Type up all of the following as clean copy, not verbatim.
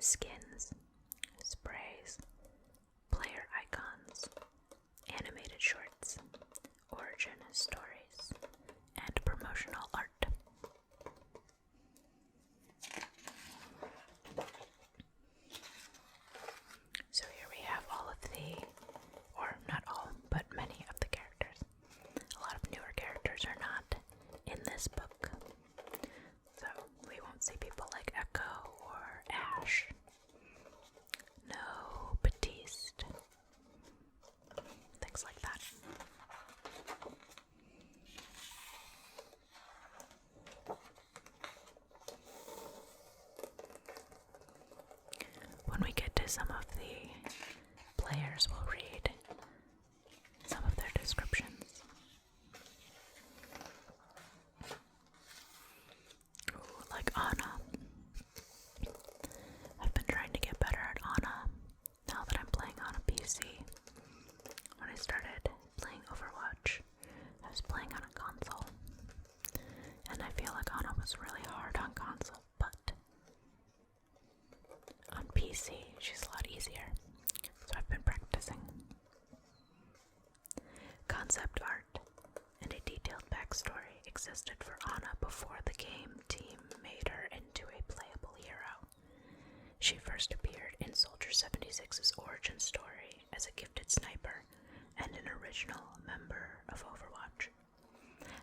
skins, sprays, player icons, animated shorts, origin stories, and promotional art. So here we have all of the, or not all, but many of the characters. A lot of newer characters are not in this book. So we won't see people like Echo or Ash. No Batiste. Things like that. When we get to some of the players, we'll read some of their descriptions. Ooh, like Ana. I've been trying to get better at Ana now that I'm playing on a PC. When I started playing Overwatch, I was playing on a console. And I feel like Ana was really hard on console, but on PC, she's a lot easier. So I've been practicing. Concept art and a detailed backstory existed for Ana before the game team made her into a playable hero. She first appeared in Soldier 76's origin story as a gifted sniper and an original member of Overwatch.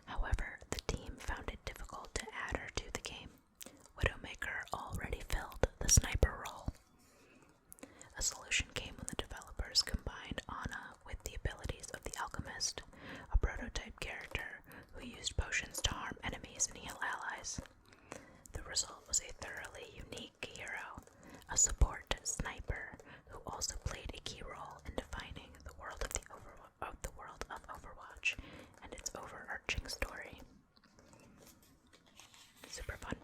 However, the team found it difficult to add her to the game. Widowmaker already filled the sniper role. A solution came when the developers combined Ana with the abilities of the Alchemist, a prototype character who used potions to harm enemies and heal allies. The result was a thoroughly unique hero, a support sniper who also played a key role in defining the world of Overwatch and its overarching story. Super fun.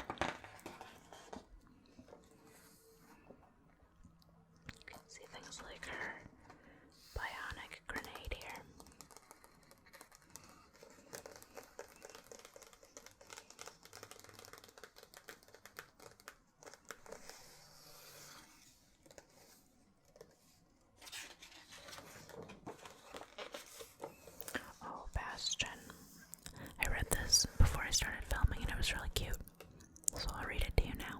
You can see things like her bionic grenade here. Oh, Bastion. I read this before I started filming and it was really cute, so I'll read it to you now.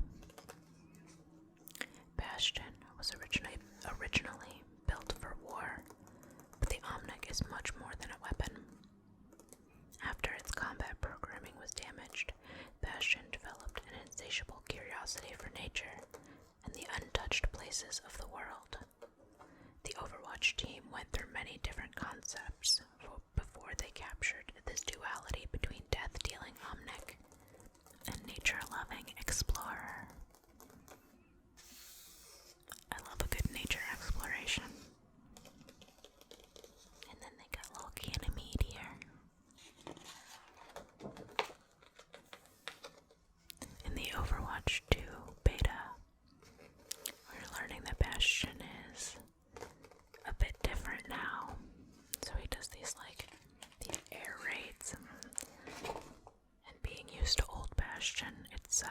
Bastion was originally built for war, but the Omnic is much more than a weapon. After its combat programming was damaged, Bastion developed an insatiable curiosity for nature and the untouched places of the world. The Overwatch team went through many different concepts before they captured this duality between death-dealing Omnic and nature-loving explorer. I love a good nature exploration. And then they got little Ganymede here. In the Overwatch 2 beta, we're learning that Bastion is a bit different now. So he does these air raids and being used to old Bastion, it's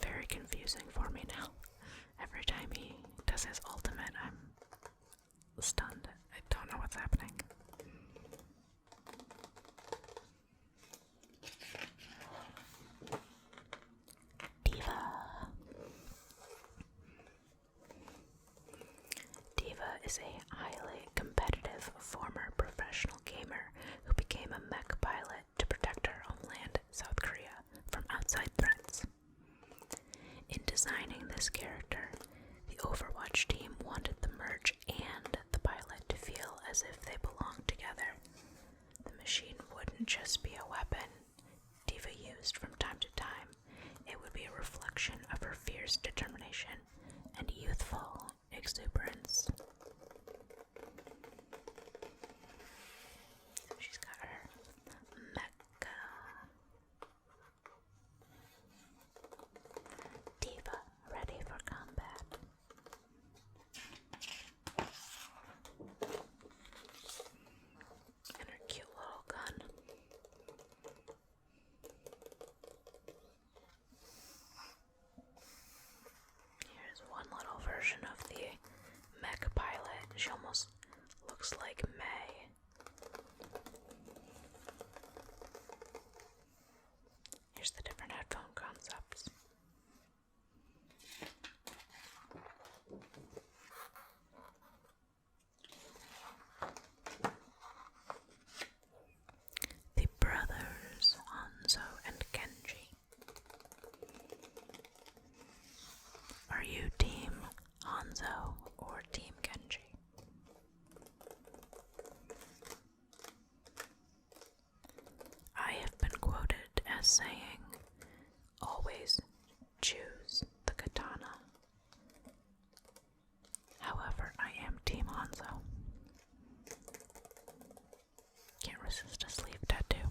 very confusing for me now. Every time he does his ultimate, I'm stunned. I don't know what's happening. Diva. Diva is a highly competitive former professional gamer who became a mech pilot to protect her homeland, South Korea, from outside threats. In designing this character, the Overwatch team wanted the merch and the pilot to feel as if they belonged together. The machine wouldn't just be a weapon Diva used from time to time. It would be a reflection of her fierce determination and youthful exuberance. So she's got her mecha. Diva, ready for combat. And her cute little gun. Here's one little like May. Here's the different headphone concepts. The brothers Hanzo and Genji. Are you Team Hanzo or Team Genji? I have been quoted as saying, always choose the katana. However, I am Team Hanzo. Can't resist a sleeve tattoo.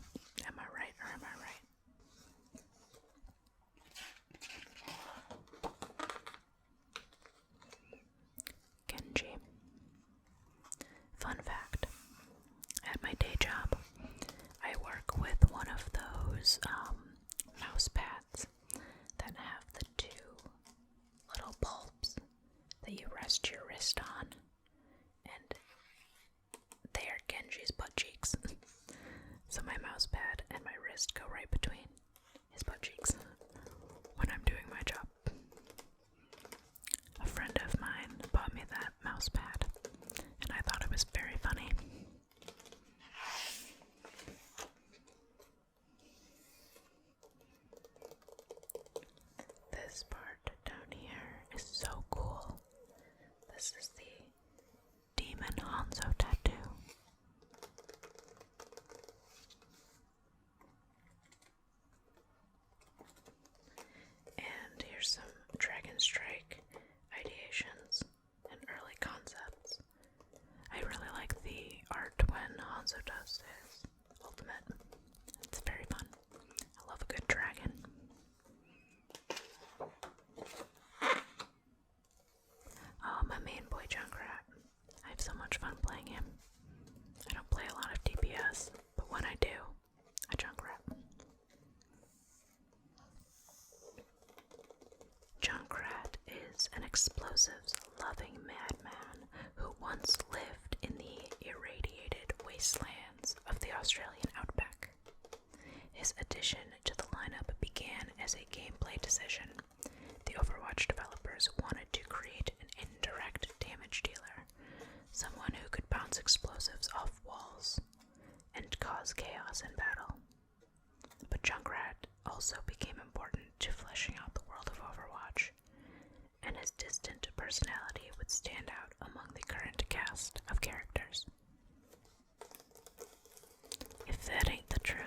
Am I right or am I right? Genji. Fun fact. At my day job, I work with one of those mouse pads that have the two little bulbs that you rest your wrist on, and they are Genji's butt cheeks. So my mouse pad and my wrist go right between his butt cheeks when I'm doing my job. A friend of mine bought me that mouse pad, and I thought it was very funny. This part down here is so cool. This is the Demon Hanzo tattoo. And here's some Dragon Strike ideations and early concepts. I really like the art when Hanzo does his ultimate. It's very fun. I love a good dragon. Oh, my main boy Junkrat. I have so much fun playing him. I don't play a lot of DPS, but when I do, I Junkrat. Junkrat is an explosives-loving madman who once lived in the irradiated wastelands of the Australian outback. His addition to the lineup began as a gameplay decision. The Overwatch developers wanted to create an indirect damage dealer, someone who could bounce explosives off walls and cause chaos in battle. But Junkrat also became important to fleshing out the world of Overwatch, and his distant personality would stand out among the current cast of characters. If that ain't the truth.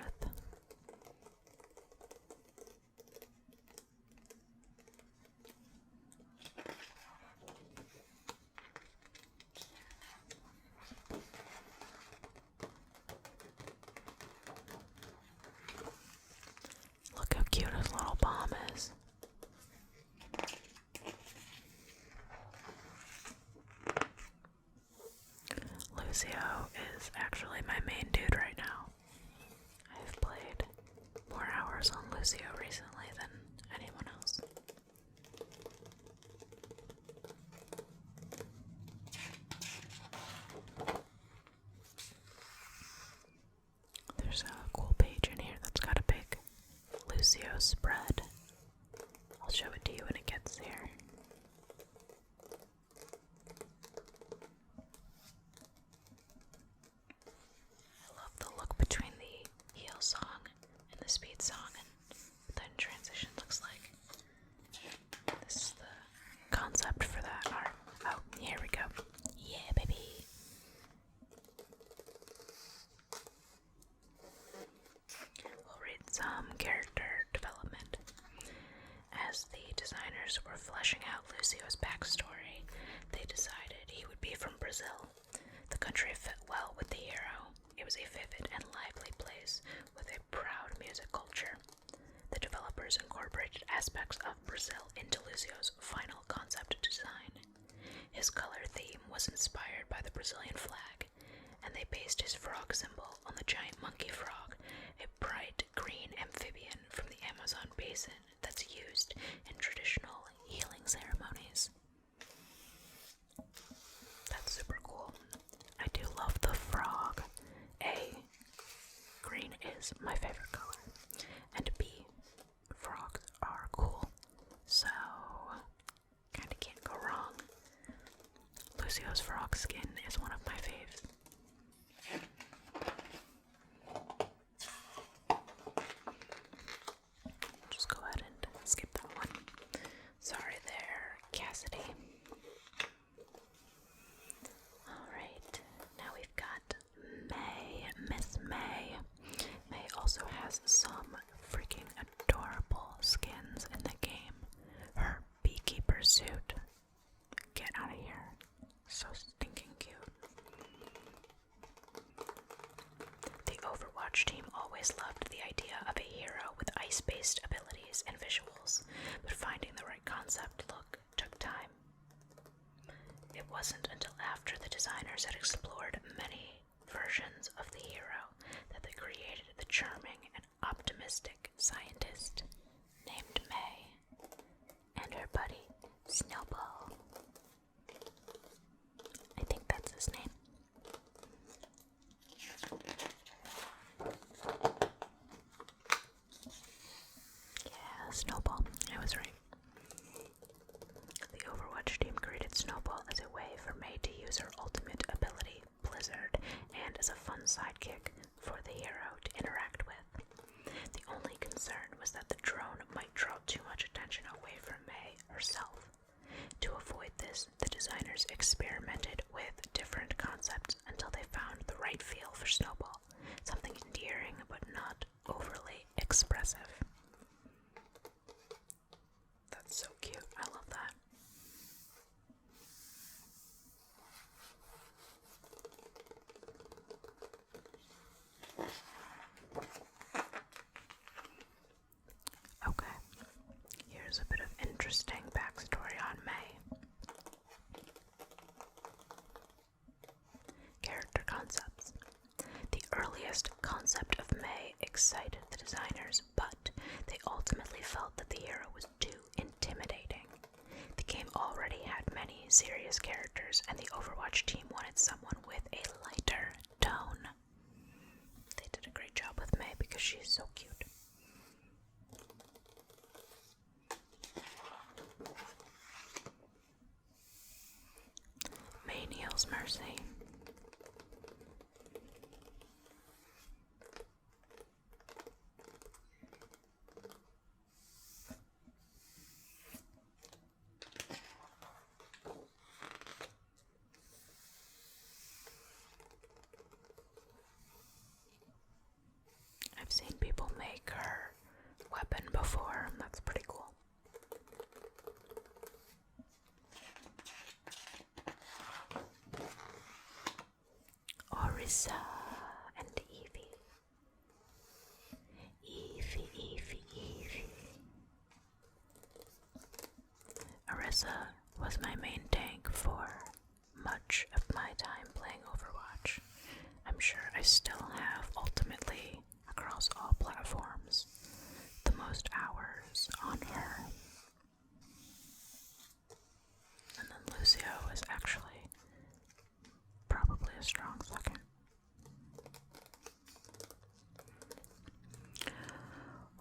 Look how cute his little bomb is. Lucio is actually my main dude right now. I've played more hours on Lucio recently than anyone else. There's a cool page in here that's got a big Lucio spread. I'll show it to you when it gets here. I love the look between the heal song and the speed song and what that transition looks like. This is the concept for that art. Oh, here we go. Yeah, baby. We'll read some character development. As the designers were fleshing out Lucio's backstory, they decided he would be from Brazil. The country fit well with the hero. It was a vivid and lively place with a proud music culture. The developers incorporated aspects of Brazil into Lucio's final concept design. His color theme was inspired by the Brazilian flag, and they based his frog symbol on the giant monkey frog, a bright green amphibian from the Amazon basin that's used in traditional healing ceremonies. That's super cool. I do love Lucio's frog skin is one of my faves. Just go ahead and skip that one. Sorry there, Cassidy. Alright, now we've got May, Miss May. May also has some freaking adorable skins in the game. Her beekeeper suit. Get out of here. So stinking cute. The Overwatch team always loved the idea of a hero with ice-based abilities and visuals, but finding the right concept look took time. It wasn't until after the designers had explored many versions of the hero that they created the charming and optimistic scientist named May and her buddy Snowball. I think that's his name. Yeah, Snowball. I was right. The Overwatch team created Snowball as a way for May to use her ultimate ability, Blizzard, and as a fun sidekick for the hero to interact with. The only concern was that the drone might draw too much attention away from May herself. To avoid this, the designers experimented with different concepts until they found the right feel for Snowball, something endearing but not overly expressive. That's so cute. I love that. Okay, here's a bit of interesting backstory on May. Character concepts. The earliest concept of May excited the designers, but they ultimately felt that the hero was too intimidating. The game already had many serious characters, and the Overwatch team wanted someone with a lighter tone. They did a great job with May because she's so cute. May kneels mercy. I've seen people make her weapon before, and that's pretty cool. Orisa and Evie. Evie. Orisa was my main tank for much of my time playing Overwatch. I'm sure I still have, ultimately, across all platforms, the most hours on her. And then Lucio is actually probably a strong second.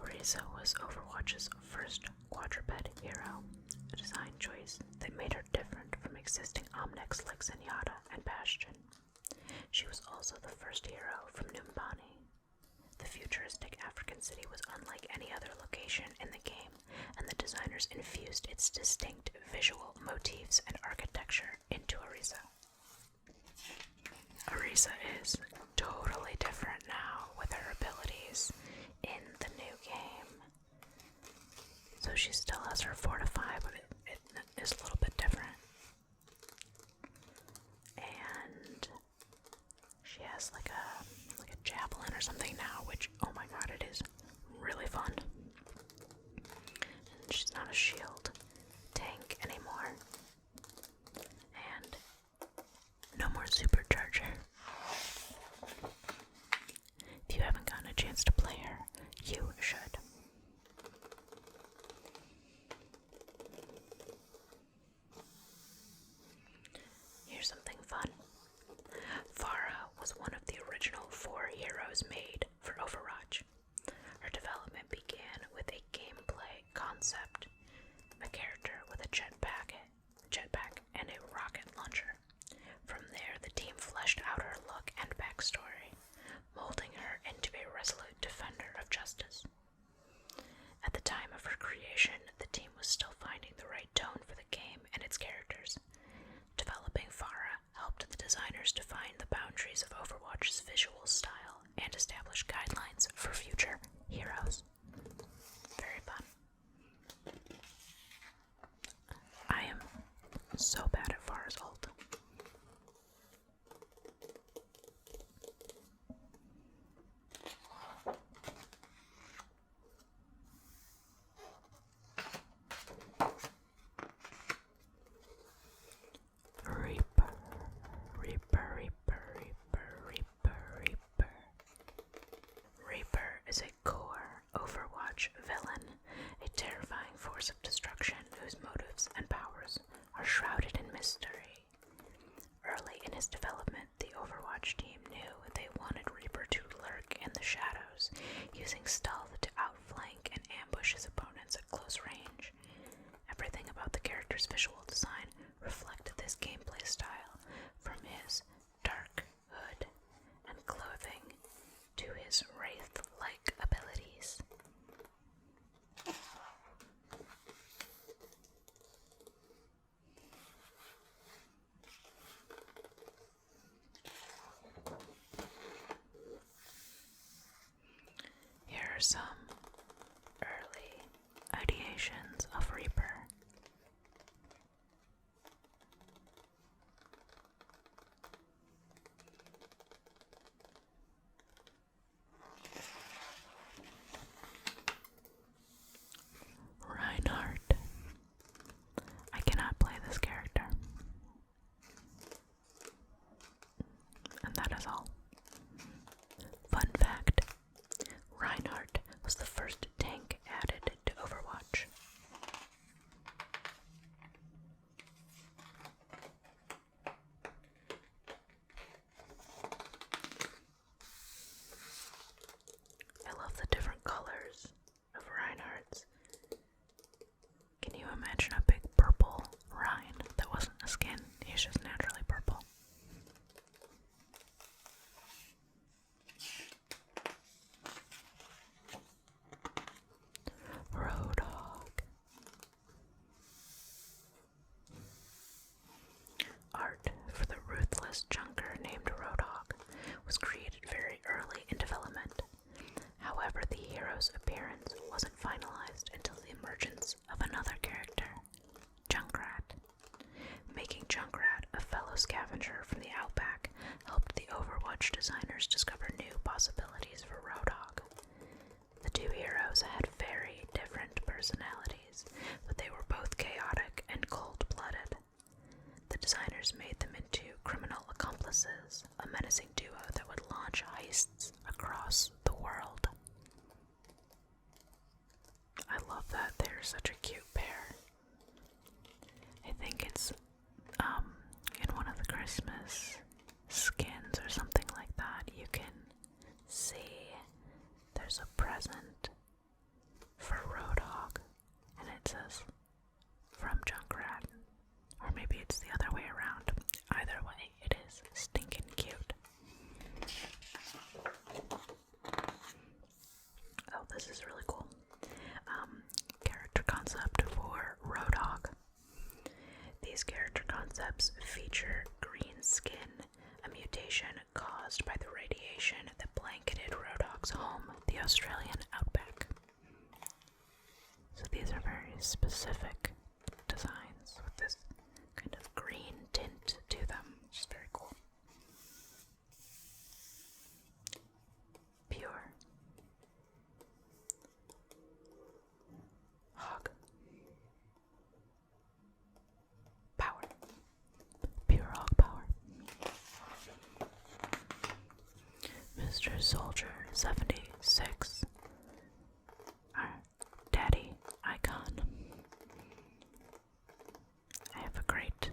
Orisa was Overwatch's first quadruped hero, a design choice that made her different from existing Omnics like Zenyatta and Bastion. She was also the first hero from Numbani. The futuristic African city was unlike any other location in the game, and the designers infused its distinct visual motifs and architecture into Orisa. Orisa is totally different now with her abilities in the new game. So she still has her fortify, but it is a little bit different. And she has like a javelin or something now, which, oh my god, it is really fun. And she's not a shield tank anymore. And no more supercharger. If you haven't gotten a chance to play her, you should. Here's something fun. Pharah was one of the original 4 heroes made for Overwatch. Her development began with a gameplay concept, a character with a jetpack and a rocket launcher. are some early ideations of Reaper. Reinhardt. I cannot play this character. And that is all. Fun fact, Reinhardt was the first tank added to Overwatch. I love the different colors of Reinhardt's. Can you imagine a big purple Rein that wasn't a skin? He's just naturally purple. Roadhog. Art for the ruthless junker named Roadhog was created very early in development. However, the hero's appearance wasn't finalized until the emergence of another character, Junkrat. Making Junkrat a fellow scavenger from the Outback helped the Overwatch designers discover new possibilities for Roadhog. The two heroes had very different personalities, but they were both chaotic and cold-blooded. The designers made them into criminal accomplices, a menacing duo that would launch heists across the world. I love that they're such a cute pair. I think it's in one of the Christmas skins or something like that, you can see there's a present for Roadhog, and it says from Junkrat, or maybe it's the other way around. Either way, it is stinking cute. Oh, this is really cool. Character concept for Roadhog. These character concepts feature green skin, a mutation caused by the radiation that blanketed Roadhog's home, the Australian Outback. So these are very specific designs with this kind of green tint to them, which is very cool. Pure. Hog. Power. Pure hog power. Mr. Soldier 76. Our daddy icon. I have a great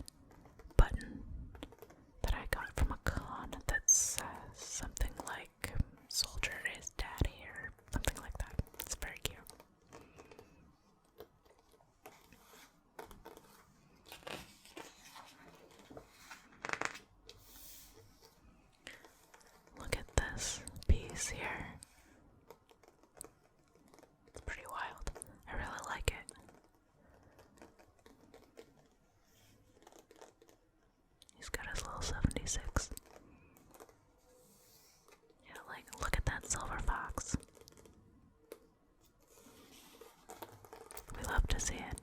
button that I got from a con that says something like Soldier is daddy or something like that. It's very cute. Look at this piece here. It's pretty wild. I really like it. He's got his little 76. Yeah, like, look at that silver fox. We love to see it.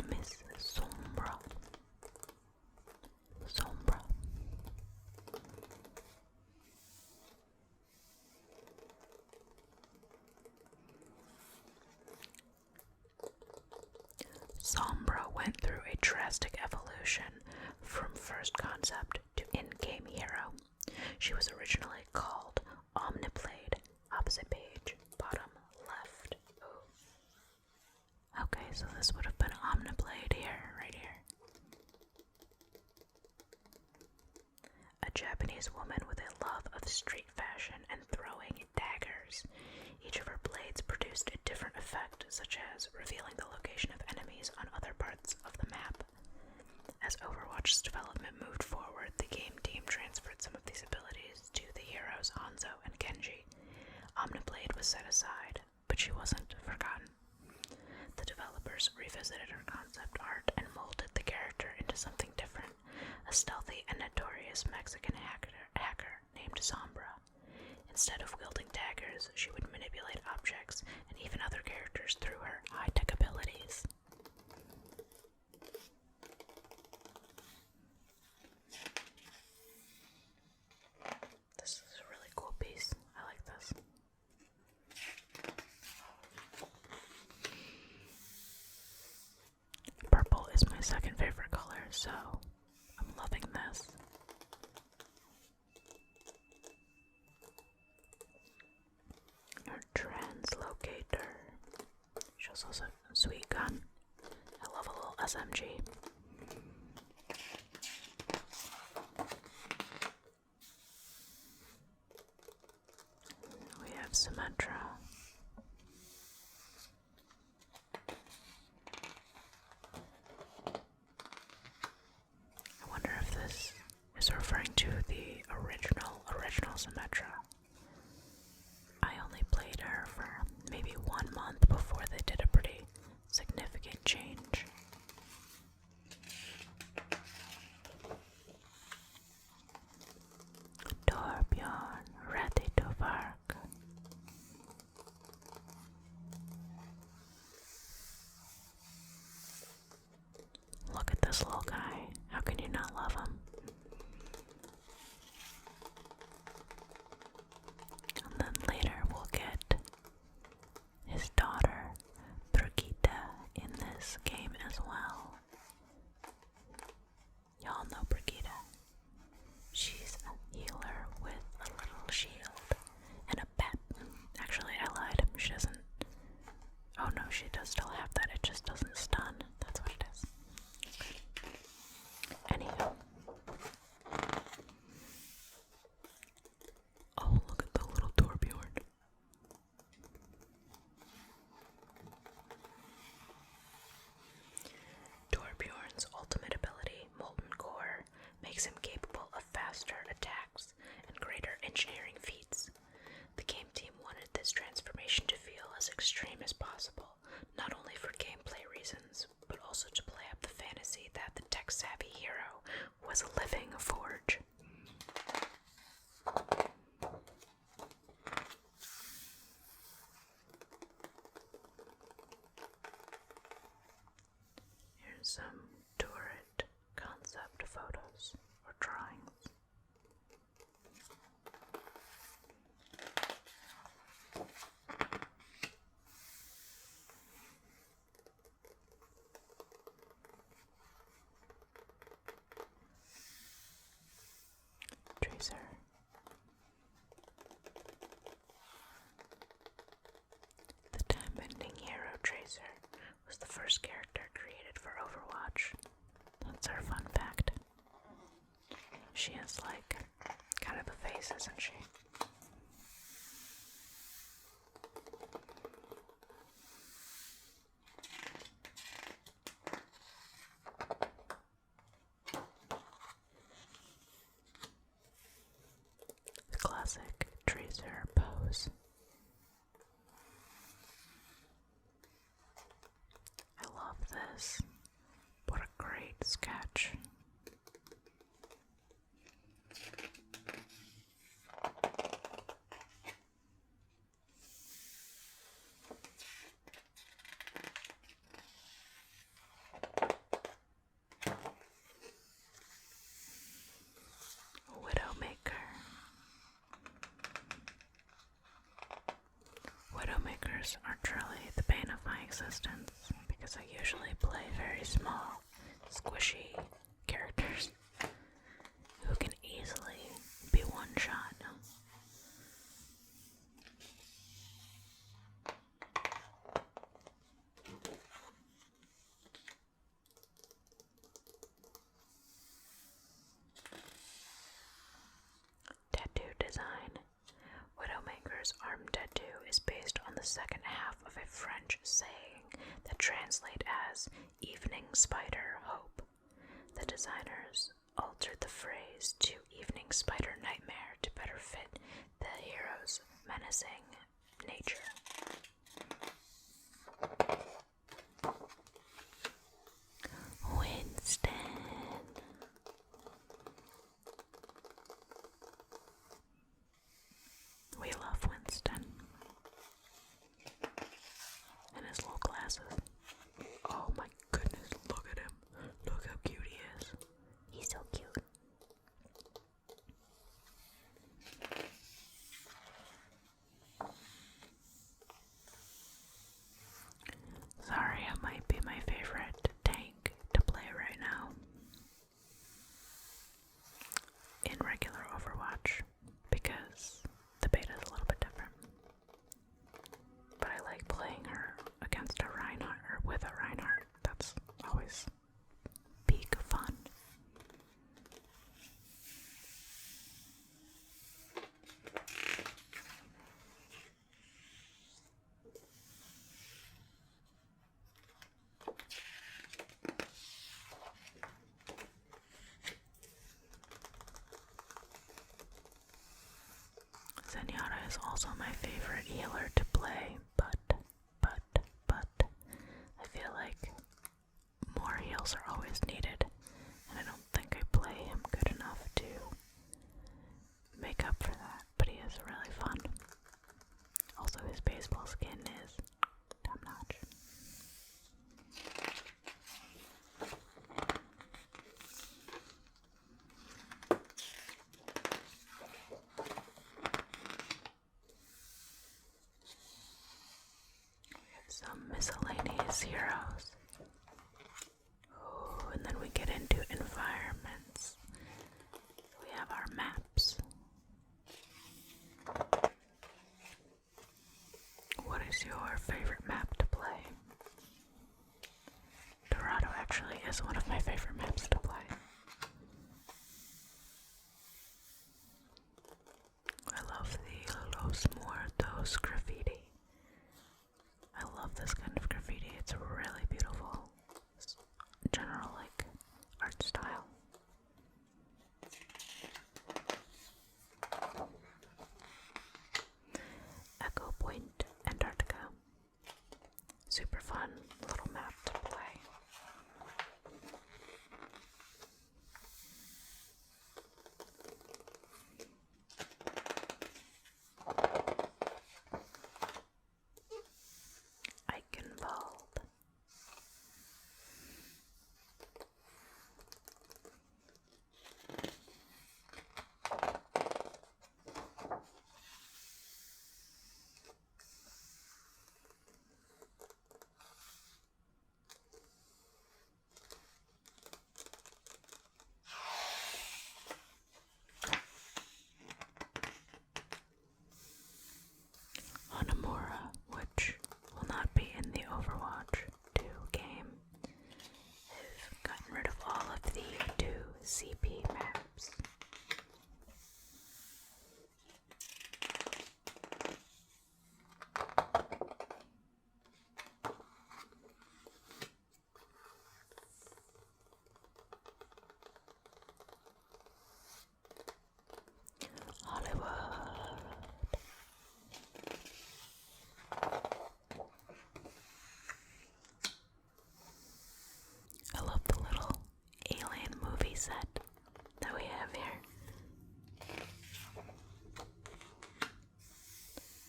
Miss Sombra. Sombra. Sombra went through a drastic evolution from first concept to in-game hero. She was originally called Omniblade, opposite page, bottom left. Ooh. Okay, so this would have been Omniblade here, right here. A Japanese woman with a love of street fashion and throwing daggers. Each of her blades produced a different effect, such as revealing the location of enemies on other parts of the map. As Overwatch's development moved forward, the game team transferred some of these abilities to the heroes Hanzo and Genji. Omniblade was set aside, but she wasn't forgotten. The developers revisited her concept art and molded the character into something different, a stealthy and notorious Mexican hacker named Sombra. Instead of wielding daggers, she would manipulate objects and even other characters through her high-tech abilities. This is a really cool piece. I like this. Purple is my second favorite color, so I'm loving this. Our translocator. She also has a sweet gun. I love a little SMG. We have Symmetra. I wonder if this is referring to the original Symmetra. I only played her for maybe 1 month before they did a pretty significant change. Torbjorn, ready to work. Look at this little guy. How can you not love him? And then later we'll get his daughter, Brigitte, in this game as well. Y'all know Brigitte. She's a healer with a little shield and a bat. Actually, I lied. She doesn't. Oh no, she does still have that. It just doesn't stun. That's what it is. Anywho. Oh, look at the little Torbjorn. Torbjorn's ultimate ability, Molten Core, makes him capable of faster attacks and greater engineering feats. The game team wanted this transformation to feel as extreme as possible, not only for gameplay reasons, but also to play up the fantasy that the tech-savvy hero was a living forge. Here's some turret concept photos or drawings. Tracer. The time-bending hero Tracer was the first character created for Overwatch. That's our fun fact. She is like kind of the face, isn't she? The classic Tracer pose. I love this. What a great sketch. Widowmaker. Widowmakers are truly the bane of my existence because I usually play very small, squishy characters who can easily be one-shot. Tattoo design. Widowmaker's arm tattoo is based on the second half of a French saying that translates as evening spider hope. The designers altered the phrase to evening spider nightmare to better fit the hero's menacing nature. Winston. my favorite healer to play, but I feel like more heals are always needed, and I don't think I play him good enough to make up for that, but he is really fun. Also, his baseball skin is top notch. Some miscellaneous heroes. Oh, and then we get into environments. We have our maps. What is your favorite map to play? Dorado actually is one of my favorite maps to play. I love the Los Muertos graffiti. I love this kind of graffiti. It's really beautiful. It's general art style. Echo Point, Antarctica. Super fun little map to play. Eichenwald. Hanamura, which will not be in the Overwatch 2 game. They've gotten rid of all of the 2 CP maps. Hollywood. I love the little alien movie set that we have here.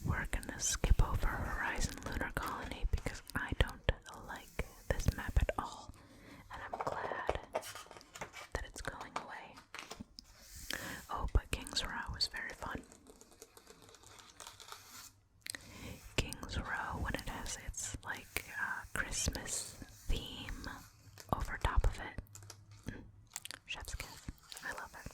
We're gonna skip over Horizon Lunar Colony because I don't like this map at all, and I'm glad that it's going away. Oh, but King's Row was very fun. King's Row, when it has its Christmas theme over top of it. Chef's kiss. I love it.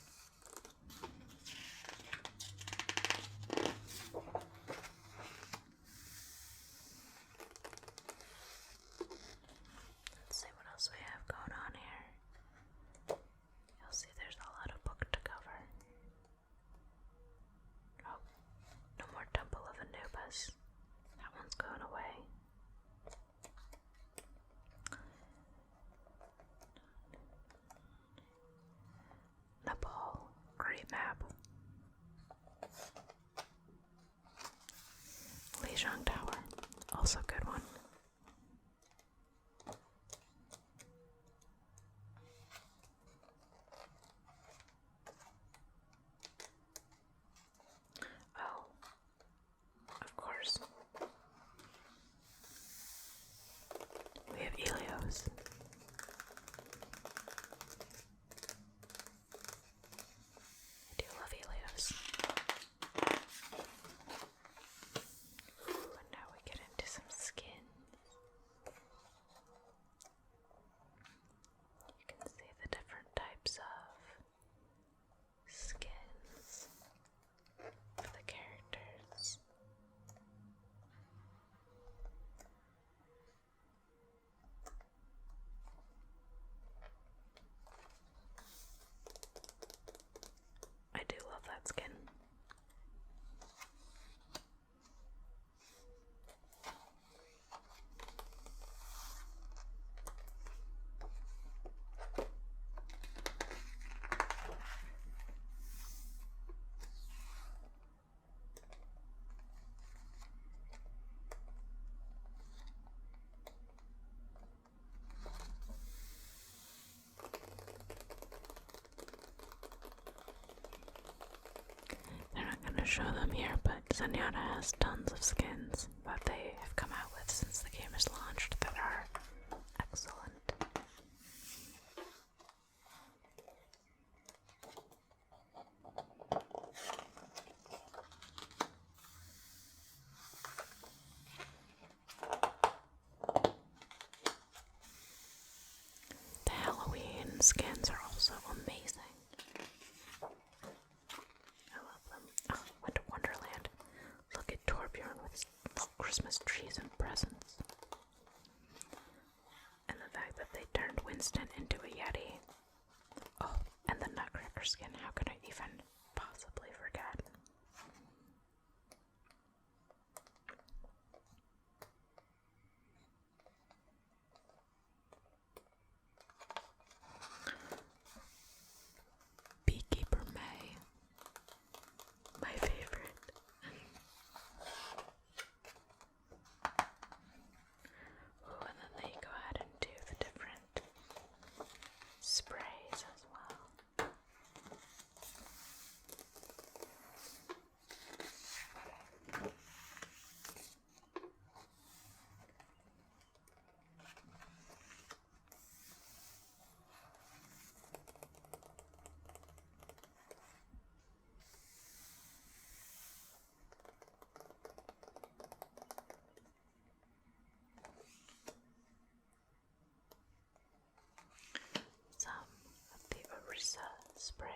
Let's see what else we have going on here. You'll see there's a lot of book to cover. Oh, no more Temple of Anubis. That one's going away. Nepal, great map. Lijiang Tower, also good one. Oh, of course. We have Helios. I do love Helios. Ooh, and now we get into some skins. You can see the different types of skins for the characters. I do love that skin. show them here, but Zenyatta has tons of skins that they have come out with since the game is launched that are excellent. The Halloween skins are also amazing. I love them. Oh, Winter Wonderland. Look at Torbjorn with his Christmas trees and presents. And the fact that they turned Winston into a Yeti. Oh, and the Nutcracker skin. How could I even possibly forget? Beekeeper May. My favorite. Oh, and then they go ahead and do the different sprays as well. Some of the Orisa sprays.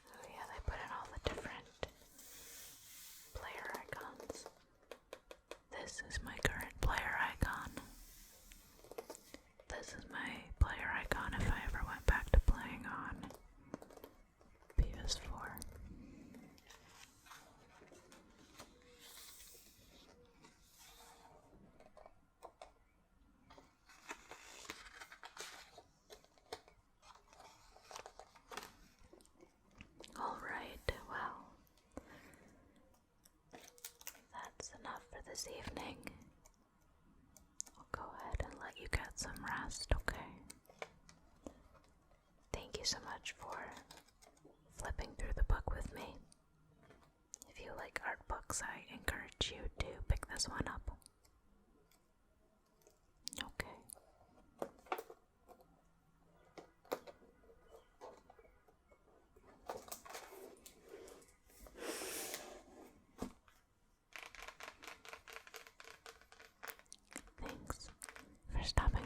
Oh yeah, they put in all the different player icons. This is my current player icon. This is my player icon if I ever went back to playing on PS4. Alright, well, that's enough for this evening. I'll go ahead and let you get some rest, okay? Thank you so much for flipping through the book with me. If you like art books, I encourage you to pick this one up. Okay. Thanks for stopping